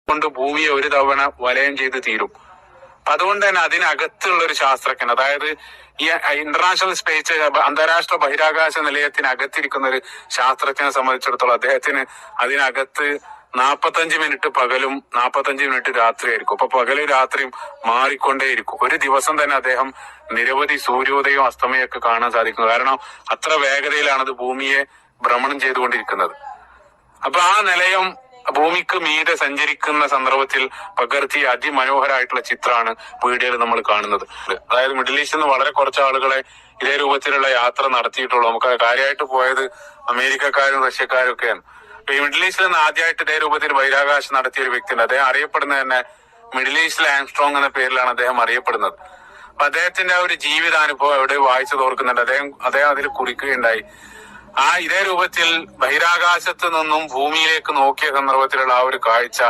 കൊണ്ട് ഭൂമിയെ ഒരു തവണ വലയം ചെയ്ത് തീരും. അതുകൊണ്ട് തന്നെ അതിനകത്തുള്ള ഒരു ശാസ്ത്രജ്ഞൻ, അതായത് ഈ ഇന്റർനാഷണൽ സ്പേസ് അന്താരാഷ്ട്ര ബഹിരാകാശ നിലയത്തിനകത്തിരിക്കുന്ന ഒരു ശാസ്ത്രജ്ഞനെ സംബന്ധിച്ചിടത്തോളം അദ്ദേഹത്തിന് അതിനകത്ത് 45 മിനിറ്റ് പകലും 45 മിനിറ്റ് രാത്രിയായിരിക്കും. അപ്പൊ പകലും രാത്രിയും മാറിക്കൊണ്ടേയിരിക്കും. ഒരു ദിവസം തന്നെ അദ്ദേഹം നിരവധി സൂര്യോദയവും അസ്തമയം ഒക്കെ കാണാൻ സാധിക്കും. കാരണം അത്ര വേഗതയിലാണ് അത് ഭൂമിയെ ഭ്രമണം ചെയ്തുകൊണ്ടിരിക്കുന്നത്. അപ്പൊ ആ നിലയം ഭൂമിക്ക് മീതെ സഞ്ചരിക്കുന്ന സന്ദർഭത്തിൽ പകർത്തിയ അതിമനോഹരമായിട്ടുള്ള ചിത്രമാണ് വീഡിയോയിൽ നമ്മൾ കാണുന്നത്. അതായത് മിഡിൽ ഈസ്റ്റിൽ നിന്ന് വളരെ കുറച്ച് ആളുകളെ ഇതേ രൂപത്തിലുള്ള യാത്ര നടത്തിയിട്ടുള്ളൂ. നമുക്ക് കാര്യമായിട്ട് പോയത് അമേരിക്കക്കാരും റഷ്യക്കാരും ഒക്കെയാണ്. അപ്പൊ ഈ മിഡിൽ ഈസ്റ്റിൽ നിന്ന് ആദ്യമായിട്ട് ഇതേ രൂപത്തിൽ ബഹിരാകാശം നടത്തിയ ഒരു വ്യക്തിയുണ്ട്. അദ്ദേഹം അറിയപ്പെടുന്നത് തന്നെ മിഡിൽ ഈസ്റ്റിൽ ആംസ്ട്രോങ് എന്ന പേരിലാണ് അദ്ദേഹം അറിയപ്പെടുന്നത്. അപ്പൊ അദ്ദേഹത്തിന്റെ ആ ഒരു ജീവിതാനുഭവം എവിടെ വായിച്ചു തോർക്കുന്നുണ്ട്. അദ്ദേഹം അതിൽ കുറിക്കുകയുണ്ടായി. ഇതേ രൂപത്തിൽ ബഹിരാകാശത്ത് നിന്നും ഭൂമിയിലേക്ക് നോക്കിയ സന്ദർഭത്തിലുള്ള ആ ഒരു കാഴ്ച